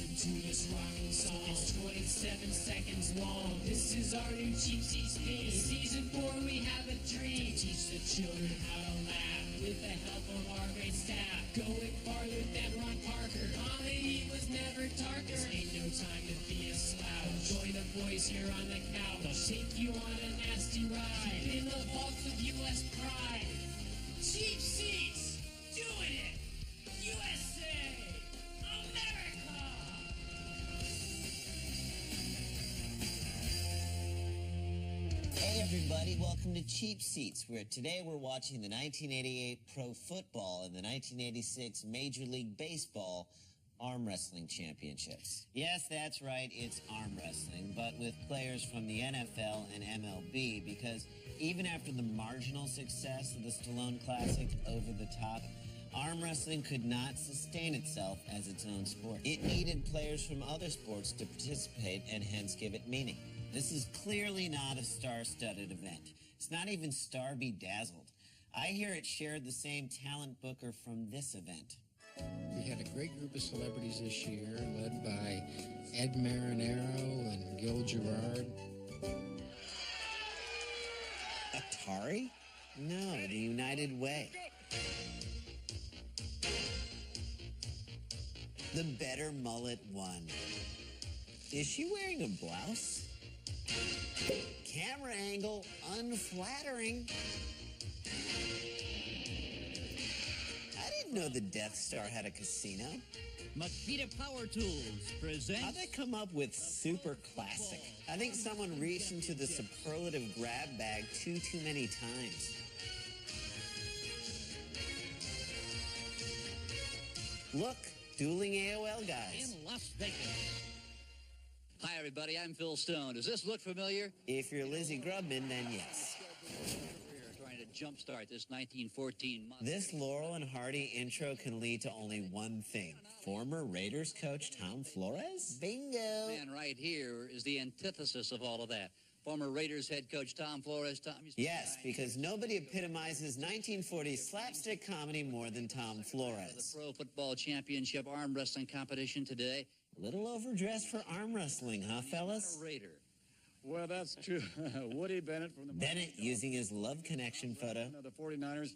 Listen to this rocking song. It's 27 seconds long. This is our new Cheap Seats theme. Season 4, we have a dream. Teach the children how to laugh with the help of our great staff. Going farther than Ron Parker. Comedy was never darker. This ain't no time to be a slouch. Join the boys here on the couch. They'll take you on a nasty ride in the vaults of U.S. pride. Cheap Seats, doing it. USA, America. Hey everybody, welcome to Cheap Seats, where today we're watching the 1988 Pro Football and the 1986 Major League Baseball Arm Wrestling Championships. Yes, that's right, it's arm wrestling, but with players from the NFL and MLB, because even after the marginal success of the Stallone classic Over the Top, arm wrestling could not sustain itself as its own sport. It needed players from other sports to participate and hence give it meaning. This is clearly not a star-studded event. It's not even star-bedazzled. I hear it shared the same talent booker from this event. We had a great group of celebrities this year, led by Ed Marinero and Gil Gerard. Atari? No, the United Way. The better mullet won. Is she wearing a blouse? Camera angle unflattering. I didn't know the Death Star had a casino. Makita Power Tools presents... How'd they come up with super classic? I think someone reached into the superlative grab bag too many times. Look, dueling AOL guys. in Las Vegas. Hi, everybody. I'm Phil Stone. Does this look familiar? If you're Lizzie Grubman, then yes. Trying to jumpstart this 1914 month. This Laurel and Hardy intro can lead to only one thing. Former Raiders coach Tom Flores? Bingo! Man right here is the antithesis of all of that. Former Raiders head coach Tom Flores. Yes, because nobody epitomizes 1940s slapstick comedy more than Tom Flores. The Pro Football Championship arm wrestling competition today. A little overdressed for arm wrestling, huh, fellas? Raider. Well, that's true. Woody Bennett from the... Bennett using his Love Connection photo. The 49ers.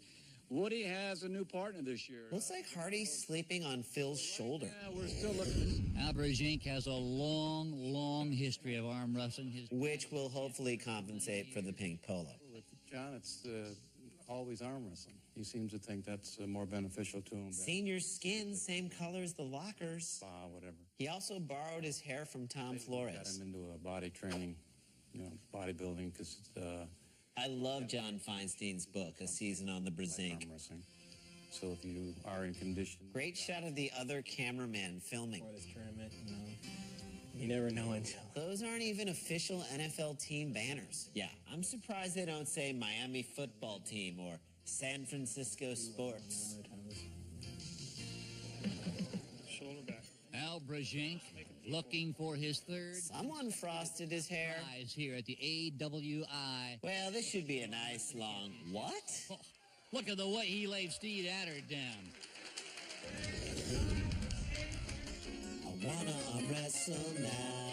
Woody has a new partner this year. Looks like Hardy's sleeping on Phil's shoulder. Yeah, we're still looking... Al Brejink has a long history of arm wrestling. Which will hopefully compensate for the pink polo. With John, it's always arm wrestling. He seems to think that's more beneficial to him. Senior's skin, same color as the lockers. Whatever. He also borrowed his hair from Tom Flores. Got him into a body training, bodybuilding, because I love John Feinstein's book, A Season on the Brezink. arm wrestling. So if you are in condition... Great shot of the other cameraman filming. For this tournament, you never know until... Those aren't even official NFL team banners. Yeah, I'm surprised they don't say Miami Football Team or San Francisco Sports. Shoulder back. Al Brejink looking for his third. Someone frosted his hair. Prize here at the AWI. Well, this should be a nice long... What? Oh, look at the way he laid Steve Adder down. I wanna arm wrestle now.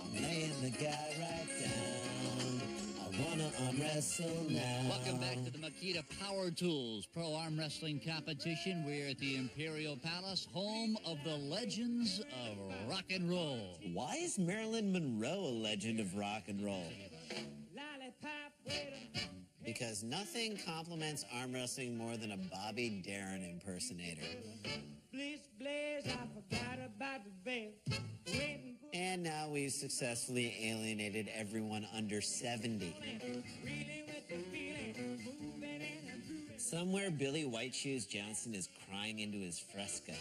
I'm laying the guy right down. I wanna arm wrestle now. Welcome back to the Makita Power Tools Pro Arm Wrestling Competition. We're at the Imperial Palace, home of the legends of rock and roll. Why is Marilyn Monroe a legend of rock and roll? Because nothing compliments arm wrestling more than a Bobby Darin impersonator. And now we've successfully alienated everyone under 70. Somewhere Billy White Shoes Johnson is crying into his Fresca.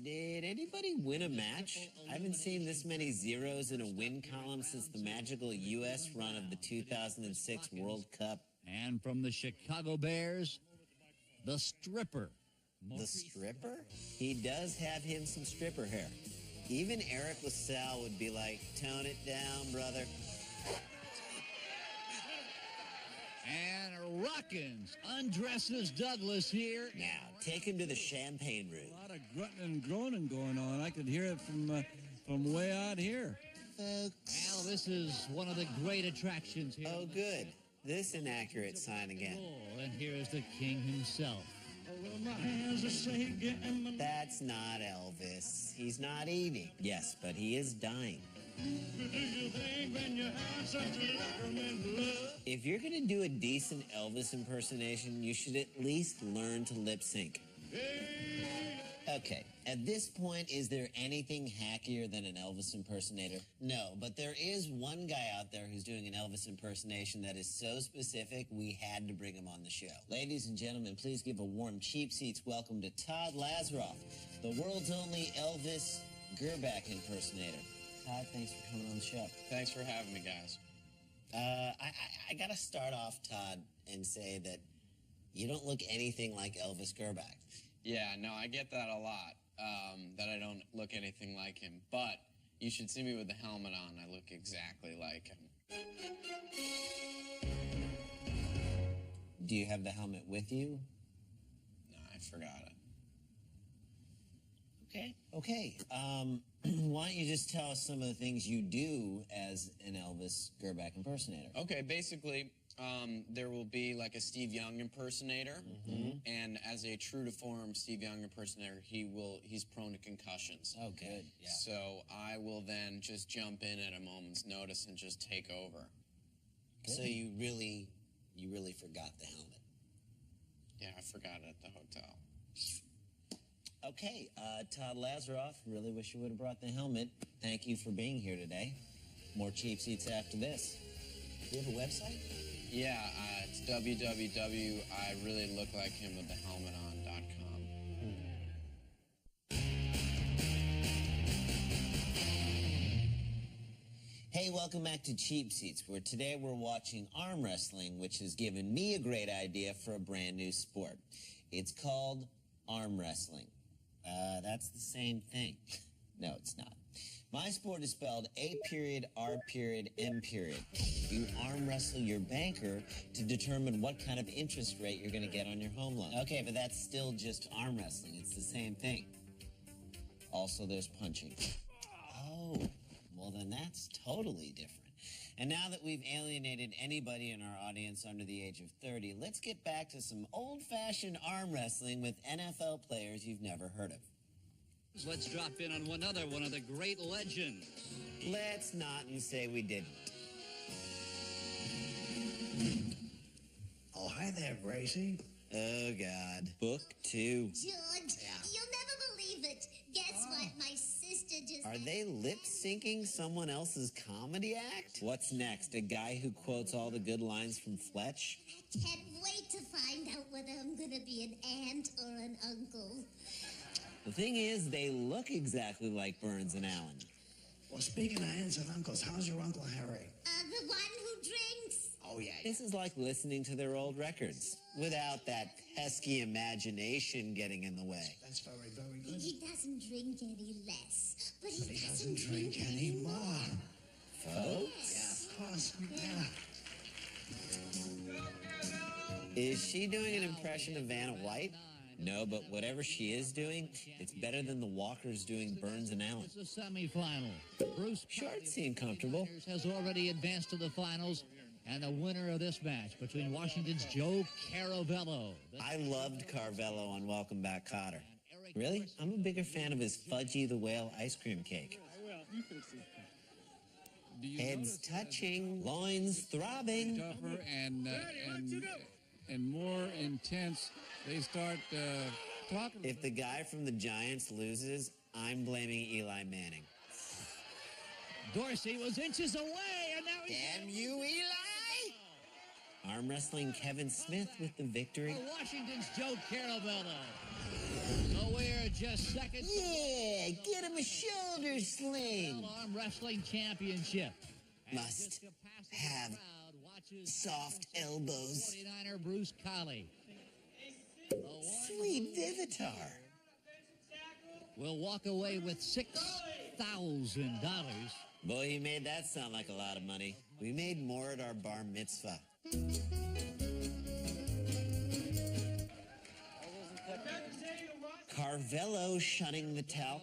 Did anybody win a match? I haven't seen this many zeros in a win column since the magical U.S. run of the 2006 World Cup. And from the Chicago Bears, the stripper. The stripper? He does have him some stripper hair. Even Eric LaSalle would be like, tone it down, brother. And Rockins undresses Douglas here. Now, take him to the champagne room. A lot of grunting and groaning going on. I could hear it from way out here. Folks. Well, this is one of the great attractions here. Oh, good. This inaccurate sign again. Oh, and here is the king himself. That's not Elvis. He's not eating. Yes, but he is dying. If you're going to do a decent Elvis impersonation, you should at least learn to lip sync. Okay, at this point, is there anything hackier than an Elvis impersonator? No, but there is one guy out there who's doing an Elvis impersonation that is so specific, we had to bring him on the show. Ladies and gentlemen, please give a warm Cheap Seats welcome to Todd Lazaroff, the world's only Elvis Gerback impersonator. Todd, thanks for coming on the show. Thanks for having me, guys. I got to start off, Todd, and say that you don't look anything like Elvis Gerback. Yeah, no, I get that a lot, that I don't look anything like him. But you should see me with the helmet on. I look exactly like him. Do you have the helmet with you? No, I forgot it. Okay. Why don't you just tell us some of the things you do as an Elvis Gerback impersonator? Okay, basically, there will be like a Steve Young impersonator, and as a true-to-form Steve Young impersonator, he's prone to concussions. Oh, good. Yeah. So I will then just jump in at a moment's notice and just take over. Good. So you really forgot the helmet. Yeah, I forgot it at the hotel. Okay, Todd Lazaroff, really wish you would have brought the helmet. Thank you for being here today. More Cheap Seats after this. Do you have a website? Yeah, it's www.ireallylooklikehimwiththehelmeton.com. Hey, welcome back to Cheap Seats, where today we're watching arm wrestling, which has given me a great idea for a brand new sport. It's called arm wrestling. That's the same thing. No, it's not. My sport is spelled A.R.M. You arm wrestle your banker to determine what kind of interest rate you're going to get on your home loan. Okay, but that's still just arm wrestling. It's the same thing. Also, there's punching. Oh, well then that's totally different. And now that we've alienated anybody in our audience under the age of 30, let's get back to some old-fashioned arm wrestling with NFL players you've never heard of. Let's drop in on one of the great legends. Let's not and say we didn't. Oh, hi there, Gracie. Oh, God. Book 2. George, you'll never believe it. Guess what? My sister just... Are they lip-syncing someone else's comedy act? What's next? A guy who quotes all the good lines from Fletch? I can't wait to find out whether I'm going to be an aunt or an uncle. The thing is, they look exactly like Burns and Allen. Well, speaking of aunts and uncles, how's your Uncle Harry? The one who drinks. Oh, yeah. This is like listening to their old records, without that pesky imagination getting in the way. That's very, very good. He doesn't drink any less, but he doesn't drink any more. Folks? Yeah, of course. Yeah. Is she doing an impression of Vanna White? No, but whatever she is doing, it's better than the Walkers doing Burns and Allen. It's a semifinal. Bruce Short seemed comfortable. Has already advanced to the finals, and the winner of this match between Washington's Joe Caravello. I loved Carvello on Welcome Back, Kotter. Really? I'm a bigger fan of his Fudgy the Whale ice cream cake. Heads touching, loins throbbing. Tougher and more intense. They start talking. If the guy from the Giants loses, I'm blaming Eli Manning. Dorsey was inches away, and now he's... Damn you, Eli! Arm wrestling Kevin Smith with the victory. For Washington's Joe Caravello. So we're just seconds. Yeah, get him a shoulder sling. Arm wrestling championship. Must have soft elbows. 49er Bruce Colley. Sweet Vivitar. Will walk away with $6,000. Boy, you made that sound like a lot of money. We made more at our bar mitzvah. Carvello shunning the talc.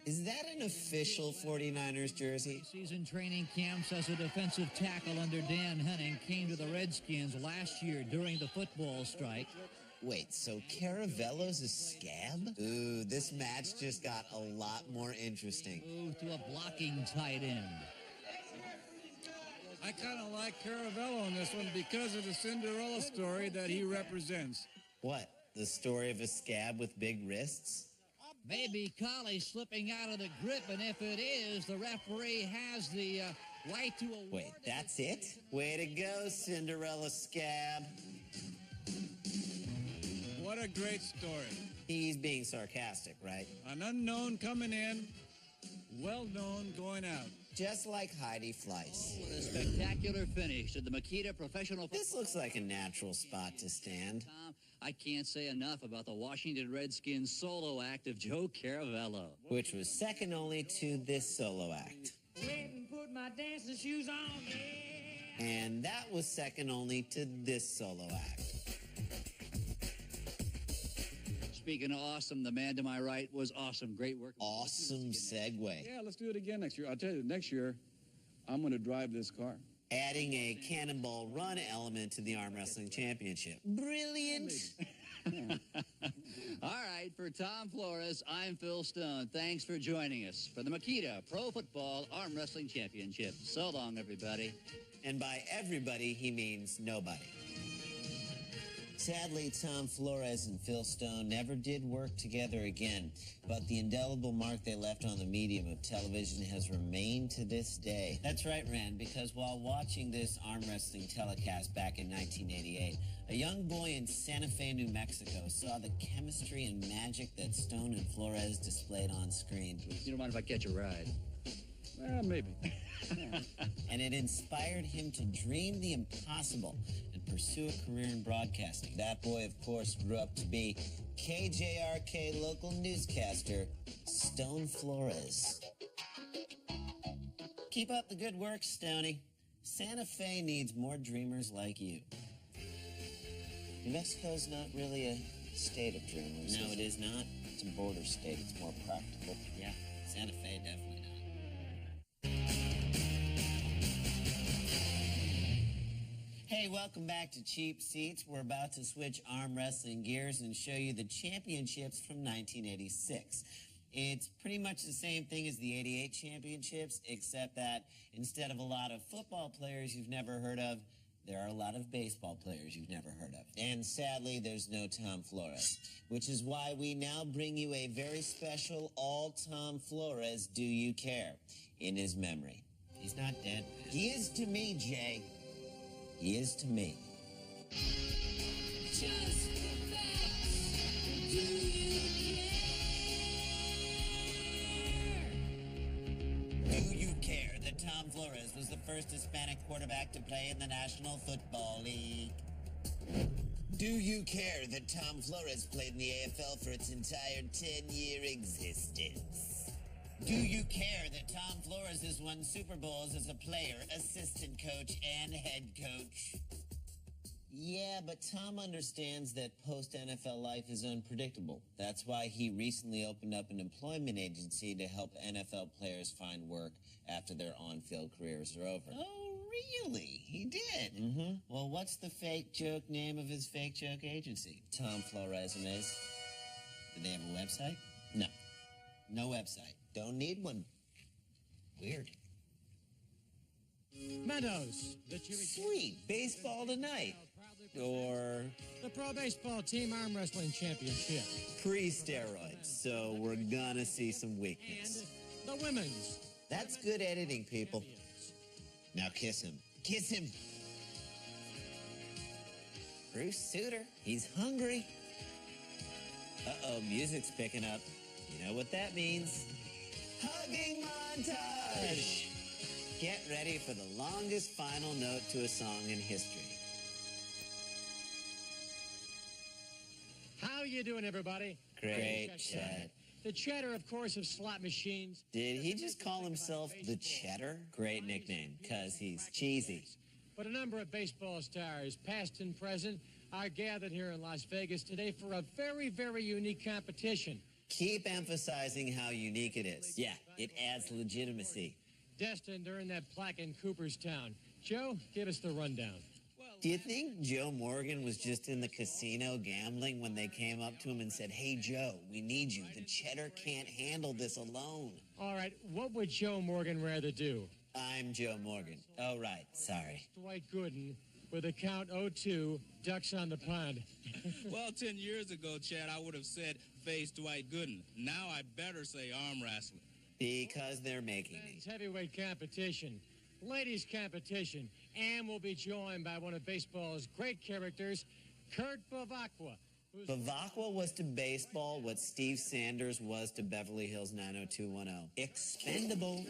Is that an official 49ers jersey? Season training camps as a defensive tackle under Dan Henning came to the Redskins last year during the football strike. Wait, so Caravello's a scab? Ooh, this match just got a lot more interesting. Moved to a blocking tight end. I kind of like Caravello in this one because of the Cinderella story that he represents. What, the story of a scab with big wrists? Maybe Collie slipping out of the grip, and if it is, the referee has the right to award. Wait, that's it? Way to go, Cinderella scab. What a great story. He's being sarcastic, right? An unknown coming in, well-known going out. Just like Heidi Fleiss. A spectacular finish to the Makita Professional. This looks like a natural spot to stand. Tom, I can't say enough about the Washington Redskins solo act of Joe Caravello. Which was second only to this solo act. Wait and put my dancing shoes on, yeah. And that was second only to this solo act. Speaking of awesome, the man to my right was awesome. Great work. Awesome segue. Yeah, let's do it again next year. I'll tell you, next year, I'm going to drive this car. Adding a cannonball run element to the Arm Wrestling Championship. Brilliant. All right, for Tom Flores, I'm Phil Stone. Thanks for joining us for the Makita Pro Football Arm Wrestling Championship. So long, everybody. And by everybody, he means nobody. Sadly, Tom Flores and Phil Stone never did work together again, but the indelible mark they left on the medium of television has remained to this day. That's right, Rand, because while watching this arm wrestling telecast back in 1988, a young boy in Santa Fe, New Mexico saw the chemistry and magic that Stone and Flores displayed on screen. You don't mind if I catch a ride? Well, maybe. And it inspired him to dream the impossible and pursue a career in broadcasting. That boy, of course, grew up to be KJRK local newscaster Stone Flores. Keep up the good work, Stoney. Santa Fe needs more dreamers like you. New Mexico's not really a state of dreamers. No, it is not. It's a border state. It's more practical. Yeah, Santa Fe definitely not. Hey, welcome back to Cheap Seats. We're about to switch arm wrestling gears and show you the championships from 1986. It's pretty much the same thing as the 88 championships, except that instead of a lot of football players you've never heard of, there are a lot of baseball players you've never heard of. And sadly, there's no Tom Flores, which is why we now bring you a very special all-Tom Flores Do You Care in his memory. He's not dead. He is to me, Jay. He is to me. Just the facts. Do you care? Do you care that Tom Flores was the first Hispanic quarterback to play in the National Football League? Do you care that Tom Flores played in the AFL for its entire 10-year existence? Do you care that Tom Flores has won Super Bowls as a player, assistant coach, and head coach? Yeah, but Tom understands that post-NFL life is unpredictable. That's why he recently opened up an employment agency to help NFL players find work after their on-field careers are over. Oh, really? He did? Mm-hmm. Well, what's the fake joke name of his fake joke agency? Tom Flores. Do they have a website? No. No website. Don't need one. Weird. Meadows. Sweet. Baseball tonight. Or the Pro Baseball Team Arm Wrestling Championship. pre-steroids, so we're gonna see some weakness. And the women's. That's good editing, people. Now kiss him. Kiss him. Bruce Sutter. He's hungry. Uh-oh, music's picking up. You know what that means. Hugging montage! Get ready for the longest final note to a song in history. How you doing, everybody? Great, Chad. The Cheddar, of course, of slot machines. Did he just call himself the Cheddar? Great nickname, because he's cheesy. But a number of baseball stars, past and present, are gathered here in Las Vegas today for a very, very unique competition. Keep emphasizing how unique it is. Yeah, it adds legitimacy. Destined to earn that plaque in Cooperstown. Joe, give us the rundown. Do you think Joe Morgan was just in the casino gambling when they came up to him and said, "Hey, Joe, we need you. The cheddar can't handle this alone"? All right, what would Joe Morgan rather do? I'm Joe Morgan. Oh, right. Sorry. Dwight Gooden with a count 0-2, ducks on the pond. Well, 10 years ago, Chad, I would have said face Dwight Gooden. Now I better say arm wrestling. Because they're making me. It's heavyweight competition, ladies competition, and we'll be joined by one of baseball's great characters, Kurt Bevacqua. Bevacqua was to baseball what Steve Sanders was to Beverly Hills 90210. Expendable.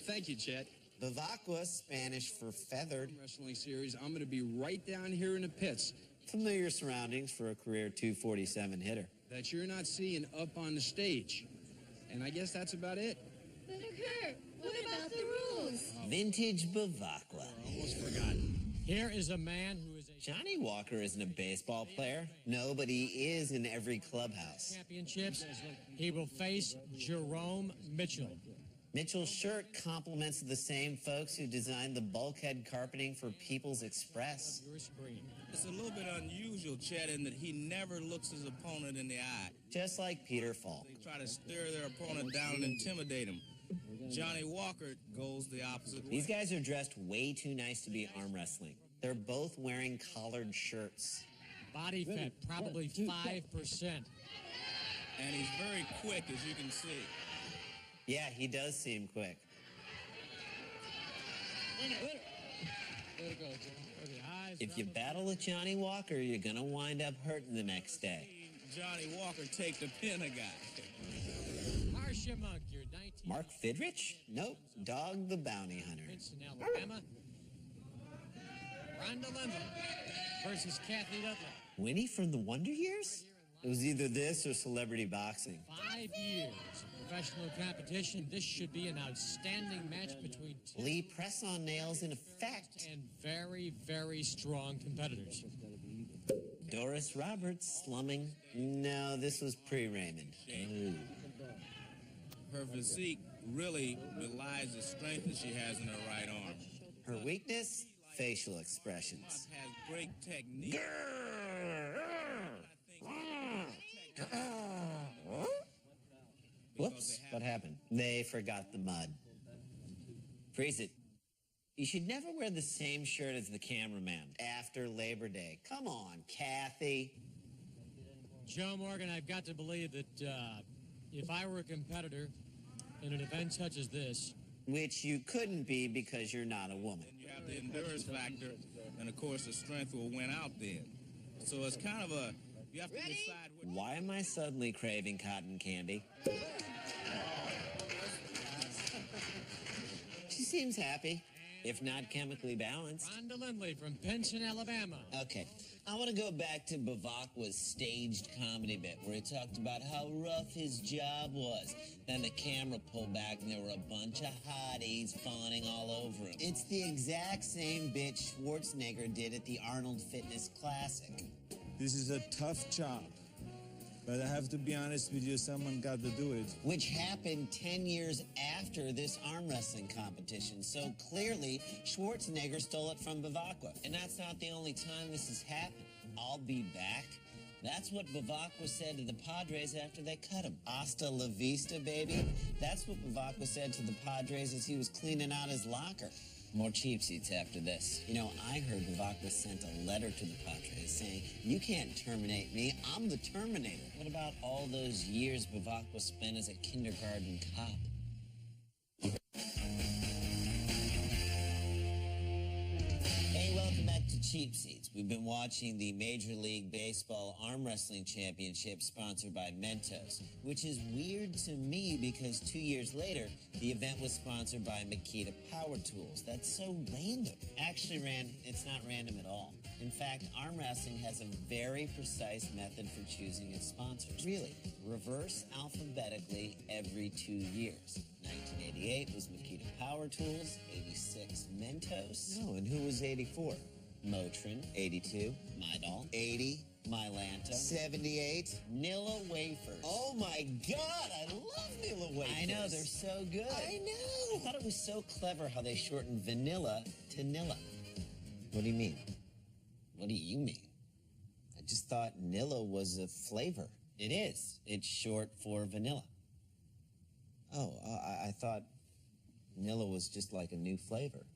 Thank you, Chad. Bevacqua, Spanish for feathered. Wrestling series, I'm going to be right down here in the pits. Familiar surroundings for a career 247 hitter. That you're not seeing up on the stage. And I guess that's about it. But Kurt, what about the rules? Vintage Bevacqua. Almost forgotten. Here is a man who is a Johnny Walker isn't a baseball player. No, but he is in every clubhouse. championships. He will face Jerome Mitchell. Mitchell's shirt compliments the same folks who designed the bulkhead carpeting for People's Express. Your screen. It's a little bit unusual, Chad, in that he never looks his opponent in the eye. Just like Peter Falk. They try to stare their opponent down and intimidate him. Johnny Walker goes the opposite way. These guys are dressed way too nice to be arm wrestling. They're both wearing collared shirts. Body fat, probably 5%. And he's very quick, as you can see. Yeah, he does seem quick. If you battle with Johnny Walker, you're going to wind up hurting the next day. Johnny Walker take the pin a guy. Marcia Monk, your 19. Mark Fidrich? Nope. Dog the Bounty Hunter. Princeton, Alabama. Rhonda Lemon versus Kathy Dudley. Winnie from the Wonder Years? It was either this or celebrity boxing. 5 years of professional competition. This should be an outstanding match between two Lee press-on nails in effect. and very, very strong competitors. Doris Roberts slumming. No, this was pre-Raymond. Ooh. Her physique really belies the strength that she has in her right arm. Her weakness? Facial expressions. Has great technique. Whoops, what happened? They forgot the mud. Freeze it. You should never wear the same shirt as the cameraman after Labor Day. Come on, Kathy. Joe Morgan, I've got to believe that if I were a competitor in an event such as this, Which you couldn't be because you're not a woman. You have the endurance factor, and of course the strength will win out then. So it's kind of a, you have to decide what. Why am I suddenly craving cotton candy? She seems happy, if not chemically balanced. Rhonda Lindley from Pinson, Alabama. Okay, I want to go back to Bevacqua's staged comedy bit where he talked about how rough his job was. Then the camera pulled back and there were a bunch of hotties fawning all over him. It's the exact same bit Schwarzenegger did at the Arnold Fitness Classic. This is a tough job, but I have to be honest with you, someone got to do it. Which happened 10 years after this arm wrestling competition. So clearly, Schwarzenegger stole it from Bevacqua. And that's not the only time this has happened. I'll be back. That's what Bevacqua said to the Padres after they cut him. Hasta la vista, baby. That's what Bevacqua said to the Padres as he was cleaning out his locker. More cheap seats after this. You know, I heard Bevacqua sent a letter to the Padres saying, "You can't terminate me. I'm the Terminator." What about all those years Bevacqua spent as a kindergarten cop? Hey, welcome back to Cheap Seats. We've been watching the Major League Baseball Arm Wrestling Championship sponsored by Mentos, which is weird to me because 2 years later, the event was sponsored by Makita Power Tools. That's so random. Actually, it's not random at all. In fact, arm wrestling has a very precise method for choosing its sponsors. Really, reverse alphabetically every 2 years. 1988 was Makita Power Tools, 86 Mentos. No, and who was 84? Motrin. 82. Midol. 80. Mylanta. 78. Nilla wafers. Oh my God, I love Nilla wafers. I know, they're so good. I know. I thought it was so clever how they shortened vanilla to Nilla. What do you mean? What do you mean? I just thought Nilla was a flavor. It is. It's short for vanilla. Oh, I thought Nilla was just like a new flavor.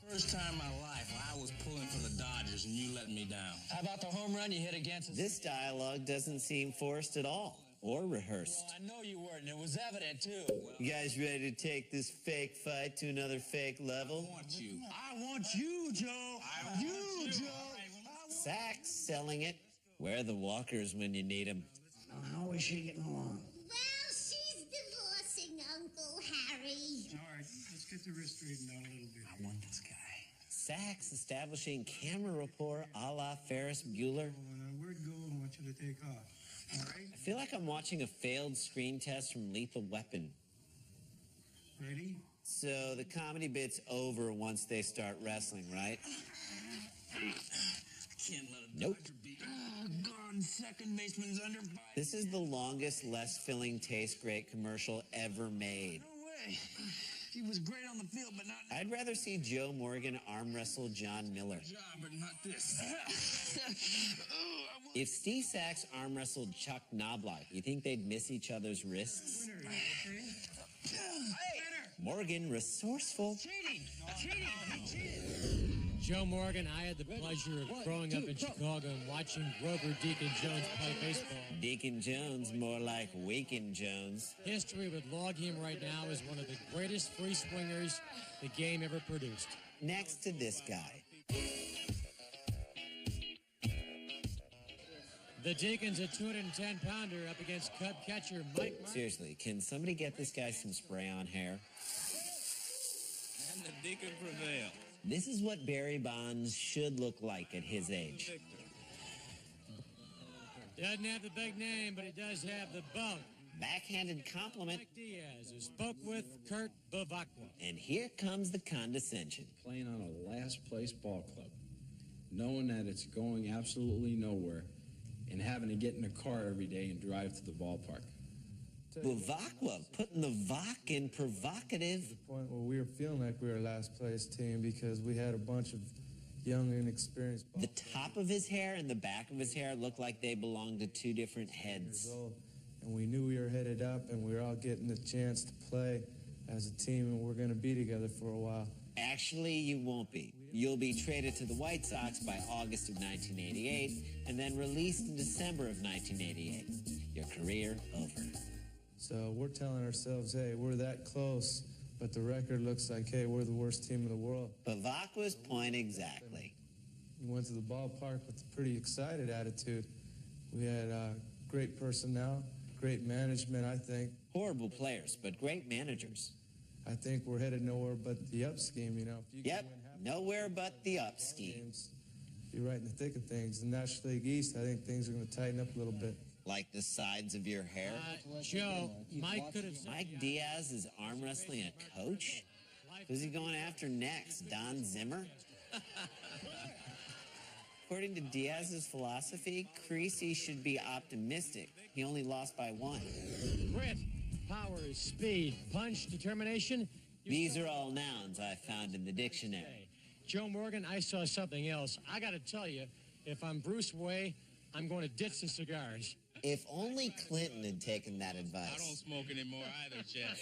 First time in my life I was pulling for the Dodgers and you let me down. How about the home run you hit against us? This dialogue doesn't seem forced at all, or rehearsed. Well, I know you weren't, and it was evident, too. You guys ready to take this fake fight to another fake level? I want you. I want you, Joe. I want you, Joe. Sachs selling it. Where are the walkers when you need them? How is she getting along? Well, she's divorcing Uncle Harry. All right, let's get the wrist straightened out a little bit. I want this guy. Sachs establishing camera rapport a la Ferris Bueller. Where'd go? I want you to take off. All right? I feel like I'm watching a failed screen test from Lethal Weapon. Ready? So the comedy bit's over once they start wrestling, right? Can't let a Nope. Dodger beat. Gone second baseman's under by. This is the longest, less filling, tastes great commercial ever made. No way. He was great on the field, but not. I'd rather see Joe Morgan arm wrestle John Miller. Job, but not this. If Steve Sachs arm wrestled Chuck Knobloch, you think they'd miss each other's wrists? Morgan, resourceful. Cheating! He cheated! Joe Morgan, I had the pleasure of growing up in Chicago and watching Grover Deacon Jones play baseball. Deacon Jones, more like Waken Jones. History would log him right now as one of the greatest free swingers the game ever produced. Next to this guy. The Deacon's a 210-pounder up against Cub catcher Mike Martin. Seriously, can somebody get this guy some spray-on hair? And the Deacon prevailed. This is what Barry Bonds should look like at his age. Doesn't have the big name, but he does have the bump. Backhanded compliment. Mike Diaz, who spoke with Kurt Bavacqua. And here comes the condescension. Playing on a last-place ball club, knowing that it's going absolutely nowhere, and having to get in a car every day and drive to the ballpark. Bavacqua putting the Vok in provocative. The point where we were feeling like we were a last place team because we had a bunch of young, inexperienced. The top of his hair and the back of his hair looked like they belonged to two different heads. And we knew we were headed up, and we were all getting the chance to play as a team, and we're going to be together for a while. Actually, you won't be. You'll be traded to the White Sox by August of 1988 and then released in December of 1988. Your career over. So we're telling ourselves, hey, we're that close, but the record looks like, hey, we're the worst team in the world. Bavacqua's point exactly. We went to the ballpark with a pretty excited attitude. We had great personnel, great management, I think. Horrible players, but great managers. I think we're headed nowhere but the up scheme, you know. If you yep, nowhere but the up scheme. Be right in the thick of things. In the National League East, I think things are going to tighten up a little bit. Like the sides of your hair? Joe, Mike could have said... Mike Diaz is arm wrestling a coach? Who's he going after next? Don Zimmer? According to Diaz's philosophy, Creasy should be optimistic. He only lost by 1. Grit, power, speed, punch, determination. These are all nouns I found in the dictionary. Joe Morgan, I saw something else. I got to tell you, if I'm Bruce Wayne, I'm going to ditch the cigars. If only Clinton had taken that advice. I don't smoke anymore either, Chad.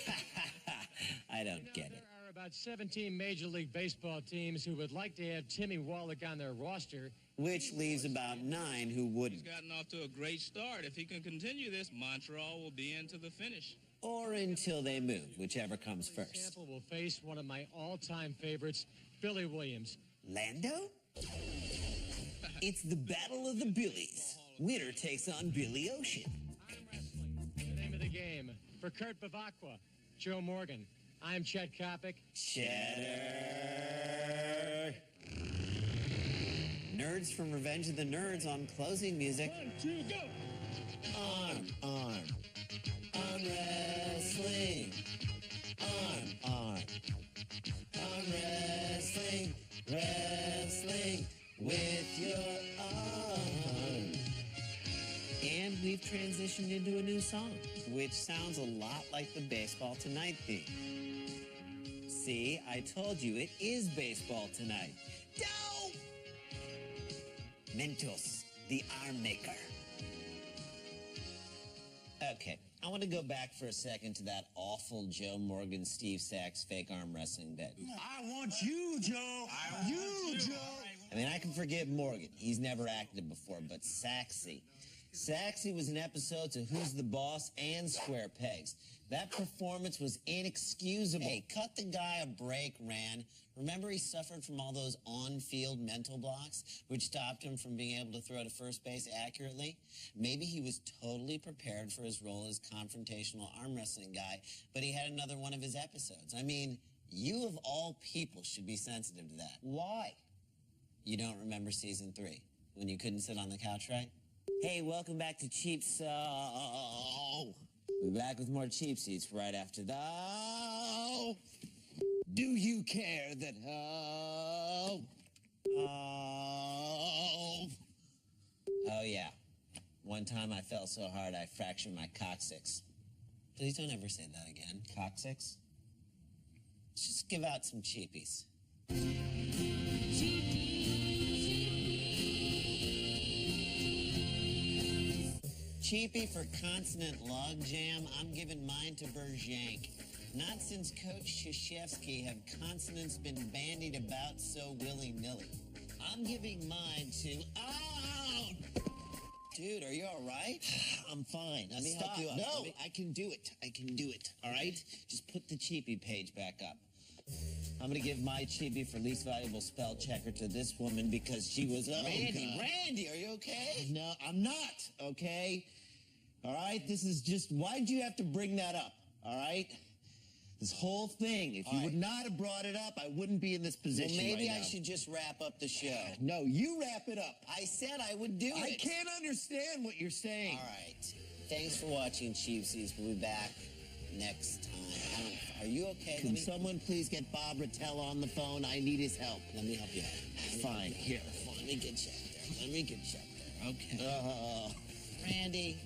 I don't get it. There are about 17 Major League Baseball teams who would like to have Timmy Wallach on their roster. Which leaves about 9 who wouldn't. He's gotten off to a great start. If he can continue this, Montreal will be into the finish. Or until they move, whichever comes first. Example will face one of my all-time favorites, Billy Williams. Lando? It's the Battle of the Billies. Winner takes on Billy Ocean. The name of the game. For Kurt Bavacqua, Joe Morgan, I'm Chet Kopic. Cheddar. Nerds from Revenge of the Nerds on closing music. 1, 2, go! Arm. Arm wrestling. Arm. Arm wrestling. Wrestling. transitioned into a new song, which sounds a lot like the Baseball Tonight theme. See, I told you, it is Baseball Tonight. Dope! Mentos, the arm maker. Okay, I want to go back for a second to that awful Joe Morgan, Steve Sachs fake arm wrestling bit. I want you, Joe. Joe. I mean, I can forgive Morgan. He's never acted before, but Saxy was in episodes of Who's the Boss and Square Pegs. That performance was inexcusable. Hey, cut the guy a break, Ran. Remember he suffered from all those on-field mental blocks, which stopped him from being able to throw to first base accurately? Maybe he was totally prepared for his role as confrontational arm wrestling guy, but he had another one of his episodes. I mean, you of all people should be sensitive to that. Why? You don't remember season 3, when you couldn't sit on the couch, right? Hey, welcome back to Cheap We'll be back with more Cheap Seats right after the... Do you care that... Oh, yeah. One time I fell so hard I fractured my coccyx. Please don't ever say that again. Coccyx? Just give out some cheapies. Cheapie for consonant logjam, I'm giving mine to Berjank. Not since Coach Krzyzewski have consonants been bandied about so willy-nilly. I'm giving mine to... Oh! Dude, are you all right? I'm fine. Let me help you out. No, I can do it. I can do it, all right? Just put the Cheapie page back up. I'm going to give my Cheapie for least valuable spell checker to this woman because she was... Randy, are you okay? No, I'm not, okay? All right? This is just... Why'd you have to bring that up, all right? This whole thing. If you would not have brought it up, I wouldn't be in this position right now. Maybe I should just wrap up the show. No, you wrap it up. I said I would do it. I can't understand what you're saying. All right. Thanks for watching Cheap Seats. We'll be back next time. Are you okay? Can someone please get Bob Rattel on the phone? I need his help. Let me help you out. Fine. Here. Let me get you up there. Let me get you up there. Okay. Randy.